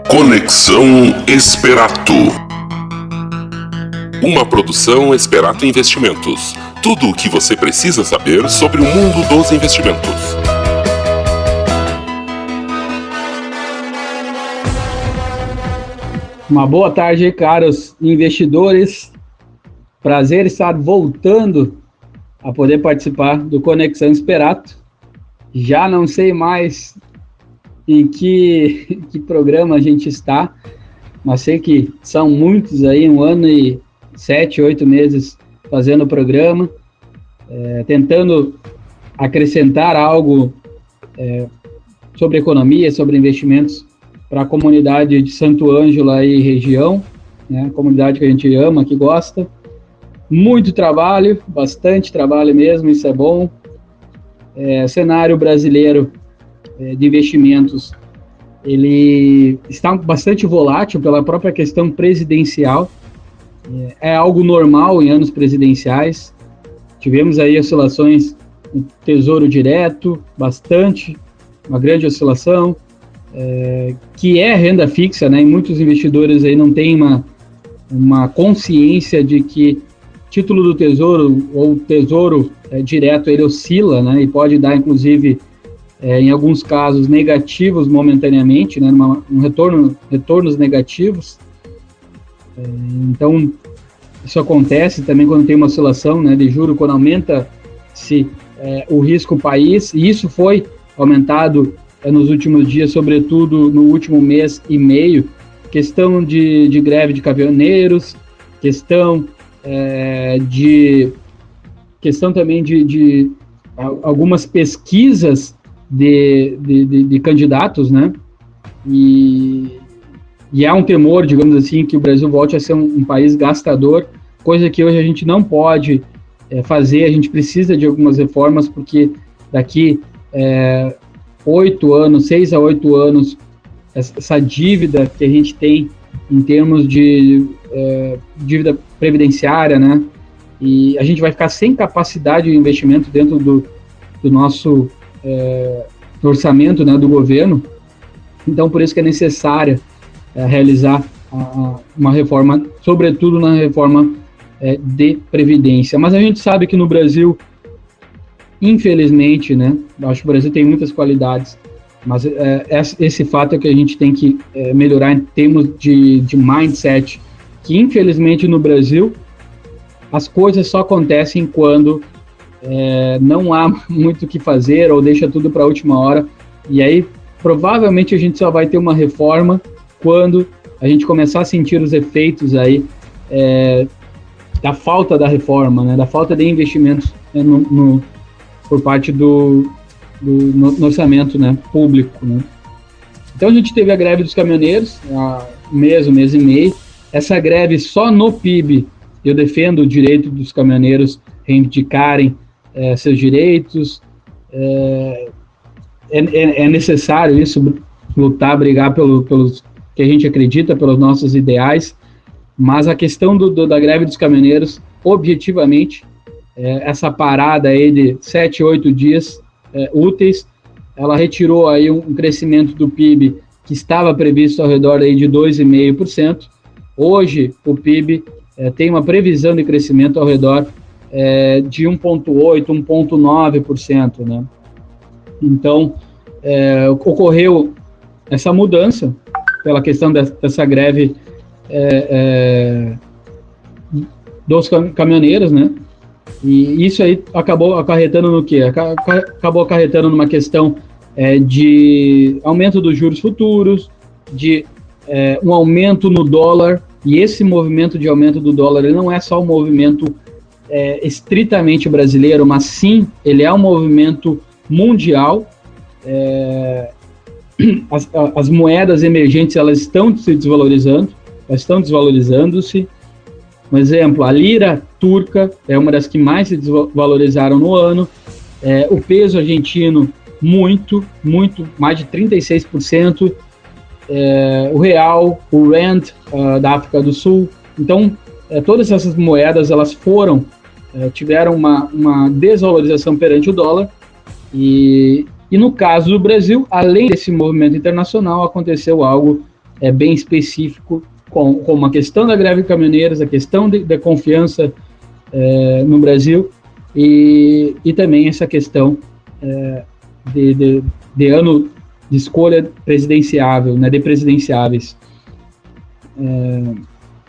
Conexão Esperato. Uma produção Esperato Investimentos. Tudo o que você precisa saber sobre o mundo dos investimentos. Uma boa tarde, caros investidores. Prazer estar voltando a poder participar do Conexão Esperato. Já não sei mais em que programa a gente está, mas sei que são muitos aí, 1 ano e 7, 8 meses fazendo o programa, tentando acrescentar algo sobre economia, sobre investimentos para a comunidade de Santo Ângelo e região, né, comunidade que a gente ama, que gosta. Muito trabalho, bastante trabalho mesmo, isso é bom. Cenário brasileiro de investimentos, ele está bastante volátil pela própria questão presidencial. É algo normal em anos presidenciais. Tivemos aí oscilações no Tesouro Direto, uma grande oscilação, que é renda fixa, né? E muitos investidores aí não têm uma consciência de que título do Tesouro ou Tesouro Direto, ele oscila, né? E pode dar, inclusive, em alguns casos, negativos momentaneamente, né? Retornos negativos. Então, isso acontece também quando tem uma oscilação, né, de juros, quando aumenta-se o risco país, e isso foi aumentado nos últimos dias, sobretudo no último mês e meio, questão de greve de caminhoneiros, questão também de algumas pesquisas de candidatos, né? E há um temor, digamos assim, que o Brasil volte a ser um país gastador, coisa que hoje a gente não pode fazer. A gente precisa de algumas reformas, porque daqui 6 a 8 anos, essa dívida que a gente tem em termos de dívida previdenciária, né? E a gente vai ficar sem capacidade de investimento dentro do nosso orçamento, né, do governo. Então, por isso que é necessária realizar uma reforma, sobretudo na reforma de previdência. Mas a gente sabe que no Brasil, infelizmente, né, eu acho que o Brasil tem muitas qualidades, mas esse fato é que a gente tem que melhorar em termos de mindset, que infelizmente no Brasil as coisas só acontecem quando não há muito o que fazer ou deixa tudo para a última hora, e aí provavelmente a gente só vai ter uma reforma quando a gente começar a sentir os efeitos aí da falta da reforma, né, da falta de investimentos por parte no orçamento, né, público, né. Então a gente teve a greve dos caminhoneiros há um mês e meio. Essa greve só no PIB, eu defendo o direito dos caminhoneiros reivindicarem seus direitos. É necessário isso, lutar, brigar pelos que a gente acredita, pelos nossos ideais, mas a questão da greve dos caminhoneiros, objetivamente, essa parada aí de 7, 8 dias úteis, ela retirou aí um crescimento do PIB que estava previsto ao redor aí de 2,5%. Hoje, o PIB tem uma previsão de crescimento ao redor de 1,8%, 1,9%, né? Então, ocorreu essa mudança pela questão dessa greve dos caminhoneiros, né? E isso aí acabou acarretando no quê? Acabou acarretando numa questão de aumento dos juros futuros, de um aumento no dólar, e esse movimento de aumento do dólar, ele não é só um movimento estritamente brasileiro, mas sim, ele é um movimento mundial. As moedas emergentes, elas estão se desvalorizando, elas estão desvalorizando-se. Um exemplo, a lira turca é uma das que mais se desvalorizaram no ano. O peso argentino, muito, mais de 36%. O real, o rand da África do Sul. Então, todas essas moedas, elas tiveram uma desvalorização perante o dólar. E no caso do Brasil, além desse movimento internacional, aconteceu algo bem específico, como a questão da greve de caminhoneiros, a questão da confiança no Brasil e também essa questão de ano de escolha presidenciável, né, de presidenciáveis.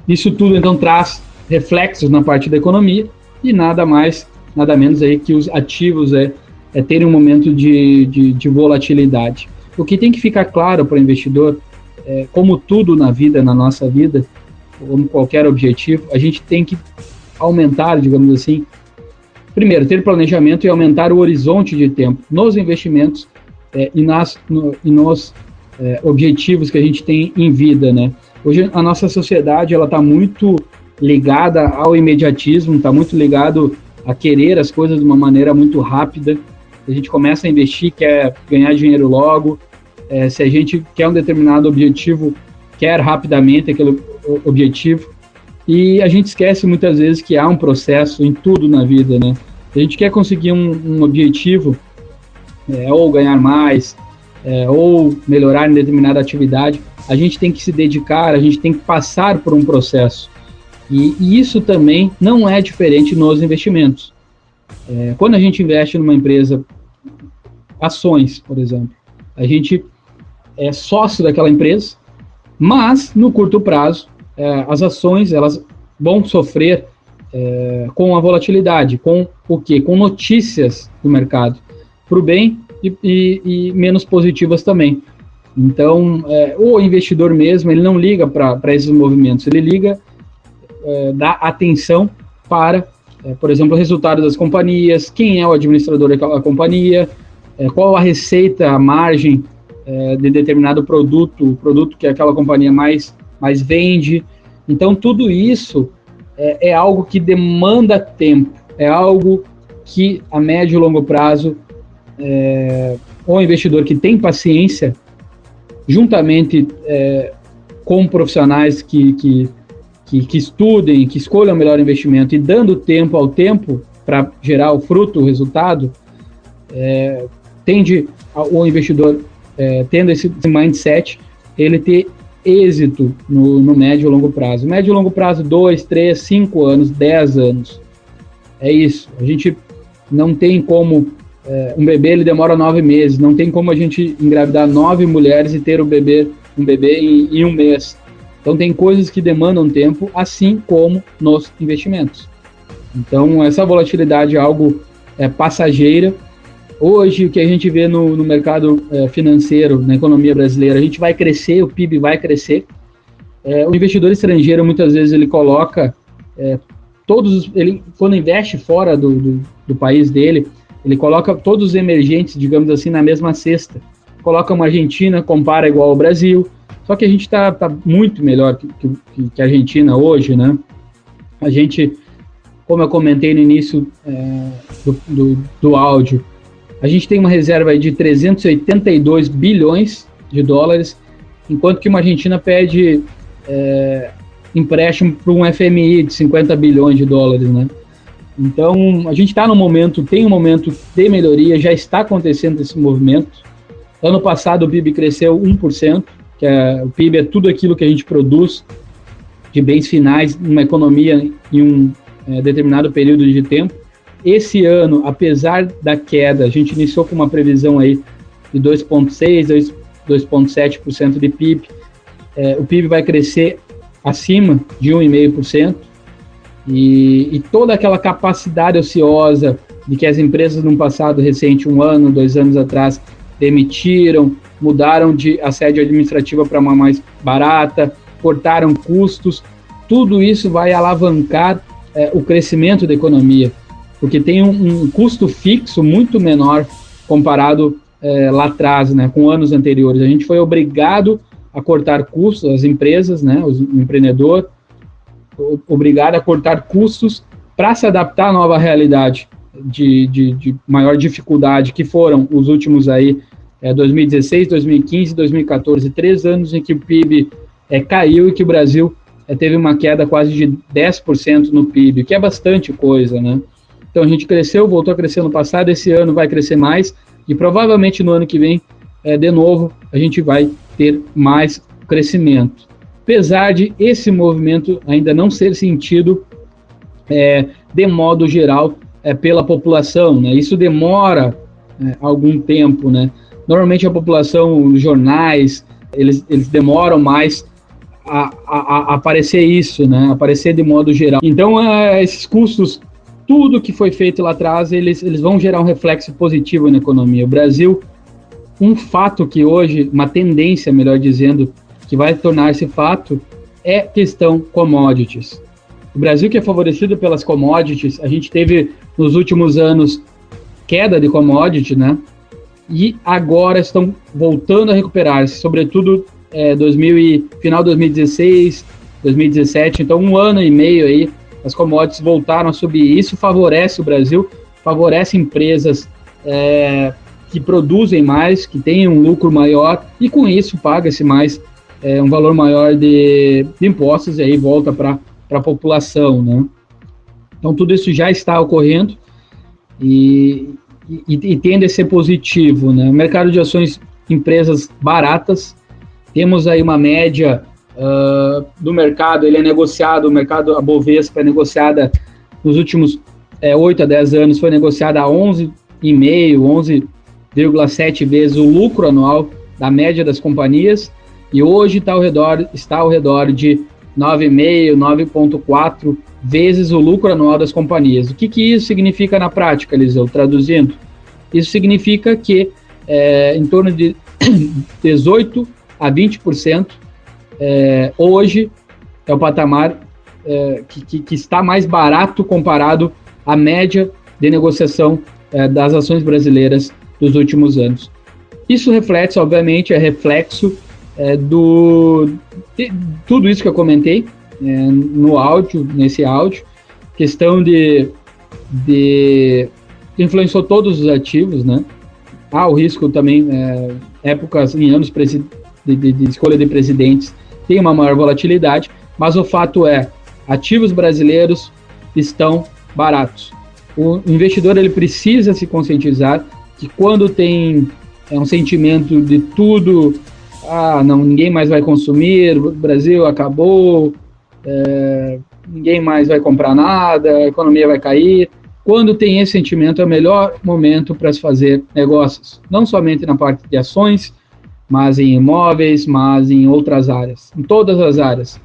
Isso tudo, então, traz reflexos na parte da economia e nada mais, nada menos aí que os ativos terem um momento de volatilidade. O que tem que ficar claro para o investidor, como tudo na vida, na nossa vida, como qualquer objetivo, a gente tem que aumentar, digamos assim, primeiro, ter planejamento e aumentar o horizonte de tempo nos investimentos e nos objetivos que a gente tem em vida, né? Hoje a nossa sociedade ela está muito ligada ao imediatismo, está muito ligado a querer as coisas de uma maneira muito rápida. A gente começa a investir, quer ganhar dinheiro logo. Se a gente quer um determinado objetivo, quer rapidamente aquele objetivo. E a gente esquece muitas vezes que há um processo em tudo na vida, né? Se a gente quer conseguir um objetivo, ou ganhar mais, ou melhorar em determinada atividade, a gente tem que se dedicar, a gente tem que passar por um processo. E isso também não é diferente nos investimentos. Quando a gente investe numa empresa, ações, por exemplo, a gente é sócio daquela empresa, mas no curto prazo, as ações elas vão sofrer com a volatilidade, com o quê? Com notícias do mercado, para o bem e menos positivas também. Então, o investidor mesmo, ele não liga para esses movimentos, ele liga, dá atenção para, por exemplo, o resultado das companhias, quem é o administrador daquela companhia, qual a receita, a margem de determinado produto, o produto que aquela companhia mais vende. Então, tudo isso é algo que demanda tempo, é algo que a médio e longo prazo, o investidor que tem paciência, juntamente com profissionais que estudem, que escolham o melhor investimento e dando tempo ao tempo para gerar o fruto, o resultado, tende o investidor, tendo esse mindset, ele ter êxito no médio e longo prazo. Médio e longo prazo, 2, 3, 5 anos, 10 anos. É isso. A gente não tem como... um bebê ele demora 9 meses, não tem como a gente engravidar 9 mulheres e ter um bebê em um mês. Então tem coisas que demandam tempo, assim como nos investimentos. Então essa volatilidade é algo passageira. Hoje o que a gente vê no mercado financeiro, na economia brasileira, a gente vai crescer, o PIB vai crescer. O investidor estrangeiro muitas vezes ele coloca ele quando investe fora do país dele, ele coloca todos os emergentes, digamos assim, na mesma cesta. Coloca uma Argentina, compara igual ao Brasil, só que a gente está muito melhor que a Argentina hoje, né? A gente, como eu comentei no início do áudio, a gente tem uma reserva aí de 382 bilhões de dólares, enquanto que uma Argentina pede empréstimo para um FMI de 50 bilhões de dólares, né? Então, a gente está tem um momento de melhoria, já está acontecendo esse movimento. Ano passado o PIB cresceu 1%, que o PIB é tudo aquilo que a gente produz de bens finais numa economia em um determinado período de tempo. Esse ano, apesar da queda, a gente iniciou com uma previsão aí de 2,6%, 2,7% de PIB. O PIB vai crescer acima de 1,5%. E toda aquela capacidade ociosa de que as empresas no passado recente, 1 ano, 2 anos atrás, demitiram, mudaram a sede administrativa para uma mais barata, cortaram custos, tudo isso vai alavancar o crescimento da economia, porque tem um custo fixo muito menor comparado lá atrás, né, com anos anteriores. A gente foi obrigado a cortar custos, as empresas, né, o empreendedor, obrigado a cortar custos para se adaptar à nova realidade de maior dificuldade, que foram os últimos aí, 2016, 2015, 2014, 3 anos em que o PIB caiu e que o Brasil teve uma queda quase de 10% no PIB, que é bastante coisa, né? Então a gente cresceu, voltou a crescer no passado, esse ano vai crescer mais, e provavelmente no ano que vem, de novo, a gente vai ter mais crescimento. Apesar de esse movimento ainda não ser sentido de modo geral pela população, né? Isso demora algum tempo, né? Normalmente a população, os jornais, eles demoram mais a aparecer isso, né? Aparecer de modo geral. Então, esses custos, tudo que foi feito lá atrás, eles vão gerar um reflexo positivo na economia. O Brasil, um fato que hoje, uma tendência, melhor dizendo, que vai tornar esse fato, é questão commodities. O Brasil, que é favorecido pelas commodities, a gente teve nos últimos anos queda de commodity, né? E agora estão voltando a recuperar-se, sobretudo final de 2016, 2017, então 1 ano e meio aí, as commodities voltaram a subir. Isso favorece o Brasil, favorece empresas que produzem mais, que têm um lucro maior, e com isso paga-se mais um valor maior de impostos, e aí volta para a população, né? Então tudo isso já está ocorrendo e tende a ser positivo, né? O mercado de ações, empresas baratas, temos aí uma média do mercado, ele é negociado, o mercado, a Bovespa é negociada nos últimos 8 a 10 anos, foi negociada a 11,5, 11,7 vezes o lucro anual da média das companhias, e hoje está ao redor de 9,5, 9,4 vezes o lucro anual das companhias. O que isso significa na prática, Eliseu? Traduzindo, isso significa que em torno de 18 a 20%, hoje é o patamar que está mais barato comparado à média de negociação das ações brasileiras dos últimos anos. Isso reflete, obviamente, reflexo de tudo isso que eu comentei nesse áudio, questão de influenciou todos os ativos, né? O risco também, épocas em anos de escolha de presidentes tem uma maior volatilidade, mas o fato é, ativos brasileiros estão baratos. O investidor, ele precisa se conscientizar que quando tem um sentimento de tudo, ninguém mais vai consumir, o Brasil acabou, ninguém mais vai comprar nada, a economia vai cair. Quando tem esse sentimento, é o melhor momento para se fazer negócios, não somente na parte de ações, mas em imóveis, mas em outras áreas, em todas as áreas.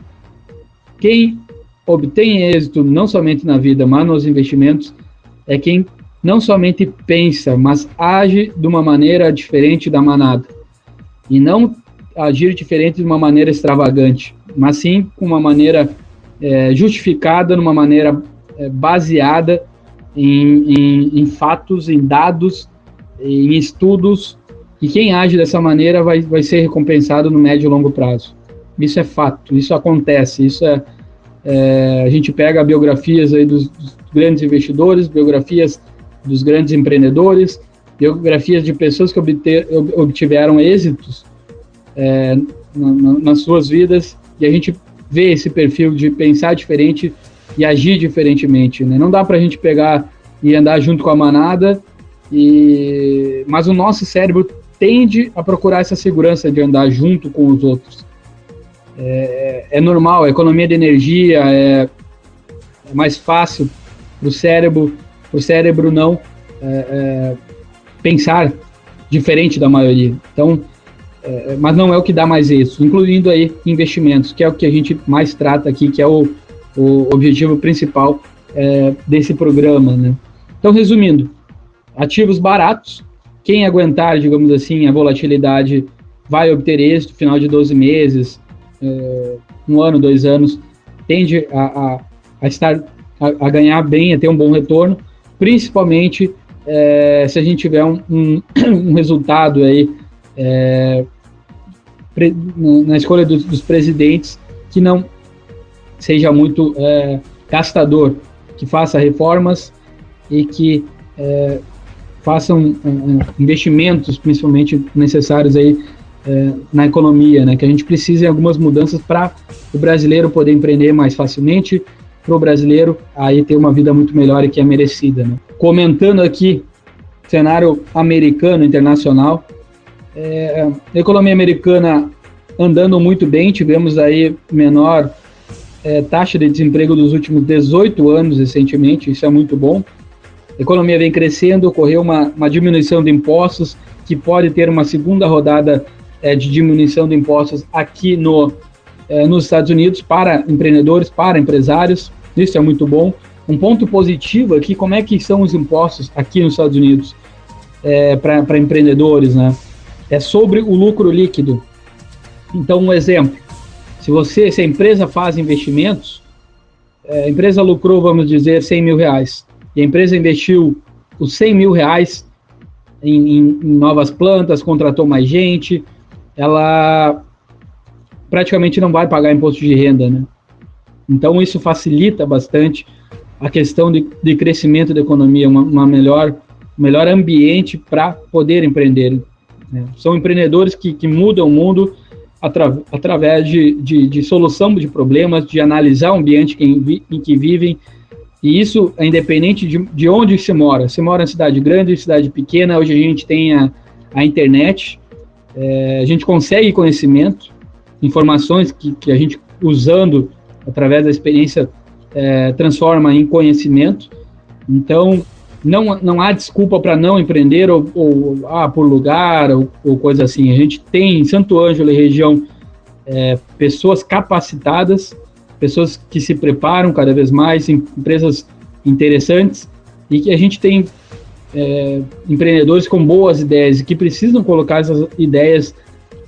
Quem obtém êxito, não somente na vida, mas nos investimentos, é quem não somente pensa, mas age de uma maneira diferente da manada. E não agir diferente de uma maneira extravagante, mas sim com uma maneira justificada, numa maneira baseada em fatos, em dados, em estudos, e quem age dessa maneira vai ser recompensado no médio e longo prazo. Isso é fato, isso acontece, a gente pega biografias aí dos grandes investidores, biografias dos grandes empreendedores, biografias de pessoas que obtiveram êxitos nas suas vidas, e a gente vê esse perfil de pensar diferente e agir diferentemente, né? Não dá para a gente pegar e andar junto com a manada, mas o nosso cérebro tende a procurar essa segurança de andar junto com os outros. É normal, a economia de energia é mais fácil para o cérebro não pensar diferente da maioria. Então, mas não é o que dá mais isso, incluindo aí investimentos, que é o que a gente mais trata aqui, que é o objetivo principal desse programa, né? Então, resumindo, ativos baratos, quem aguentar, digamos assim, a volatilidade vai obter êxito, final de 12 meses, 1 ano, 2 anos, tende a ganhar bem, a ter um bom retorno, principalmente se a gente tiver um resultado aí na escolha dos presidentes que não seja muito gastador, que faça reformas e que façam investimentos, principalmente necessários aí na economia, né? Que a gente precisa de algumas mudanças para o brasileiro poder empreender mais facilmente, para o brasileiro aí ter uma vida muito melhor e que é merecida, né? Comentando aqui cenário americano, internacional, a economia americana andando muito bem, tivemos aí menor taxa de desemprego dos últimos 18 anos recentemente, isso é muito bom. A economia vem crescendo, ocorreu uma diminuição de impostos, que pode ter uma segunda rodada de diminuição de impostos aqui nos Estados Unidos para empreendedores, para empresários, isso é muito bom. Um ponto positivo aqui, como é que são os impostos aqui nos Estados Unidos para empreendedores, né? É sobre o lucro líquido. Então, um exemplo, se a empresa faz investimentos, a empresa lucrou, vamos dizer, R$100 mil, e a empresa investiu os R$100 mil em novas plantas, contratou mais gente, ela praticamente não vai pagar imposto de renda, né? Então, isso facilita bastante a questão de crescimento da economia, uma melhor ambiente para poder empreender, né? São empreendedores que mudam o mundo através de solução de problemas, de analisar o ambiente em que vivem, e isso é independente de onde se mora. Se mora em cidade grande, em cidade pequena, hoje a gente tem a internet, a gente consegue conhecimento, informações que a gente, usando através da experiência, transforma em conhecimento. Então, não há desculpa para não empreender ou por lugar ou coisa assim. A gente tem em Santo Ângelo e região pessoas capacitadas, pessoas que se preparam cada vez mais, empresas interessantes, e que a gente tem empreendedores com boas ideias e que precisam colocar essas ideias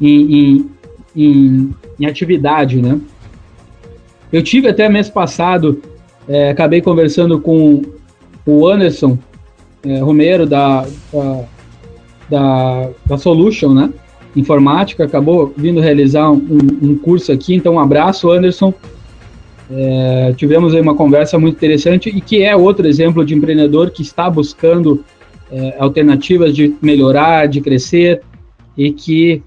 em atividade, né? Eu tive até mês passado, acabei conversando com o Anderson Romero da Solution, né? Informática, acabou vindo realizar um curso aqui, então um abraço, Anderson. Tivemos aí uma conversa muito interessante e que é outro exemplo de empreendedor que está buscando alternativas de melhorar, de crescer, e que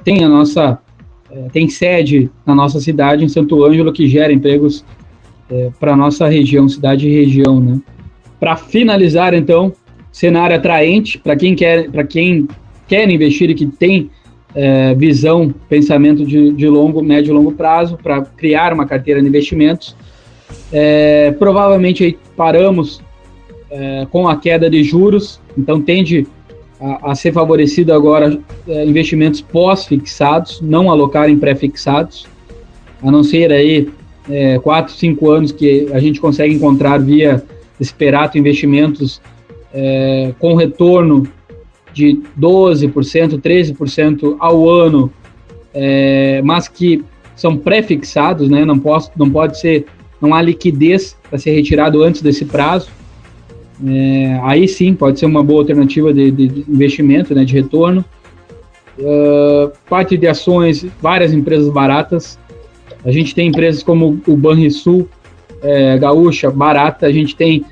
tem sede na nossa cidade, em Santo Ângelo, que gera empregos para a nossa região, cidade e região, né? Para finalizar, então, cenário atraente para quem quer investir e que tem visão, pensamento de médio e longo prazo para criar uma carteira de investimentos. Provavelmente aí paramos com a queda de juros, então tende a ser favorecido agora investimentos pós-fixados, não alocar em pré-fixados, a não ser aí 4, 5 anos que a gente consegue encontrar via Esperato Investimentos com retorno de 12%, 13% ao ano, mas que são pré-fixados, né? Não há liquidez para ser retirado antes desse prazo. Aí sim pode ser uma boa alternativa de investimento, né, de retorno. Parte de ações, várias empresas baratas. A gente tem empresas como o Banrisul, Gaúcha, barata. A gente tem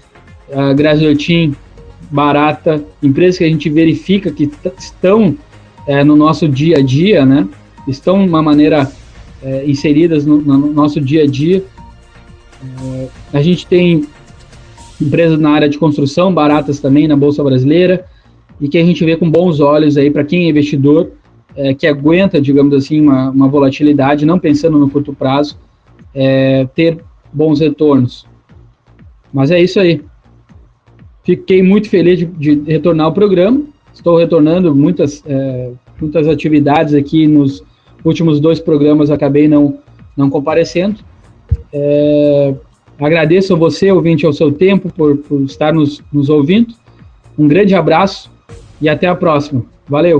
a Graziotin, barata. Empresas que a gente verifica que estão no nosso dia a dia, né? Estão de uma maneira inseridas no nosso dia a dia. A gente tem empresas na área de construção, baratas também na Bolsa Brasileira, e que a gente vê com bons olhos aí para quem é investidor, que aguenta, digamos assim, uma volatilidade, não pensando no curto prazo, ter bons retornos. Mas é isso aí. Fiquei muito feliz de retornar ao programa. Estou retornando muitas atividades aqui nos últimos 2 programas, acabei não comparecendo. Agradeço a você, ouvinte, ao seu tempo, por estar nos ouvindo. Um grande abraço e até a próxima. Valeu!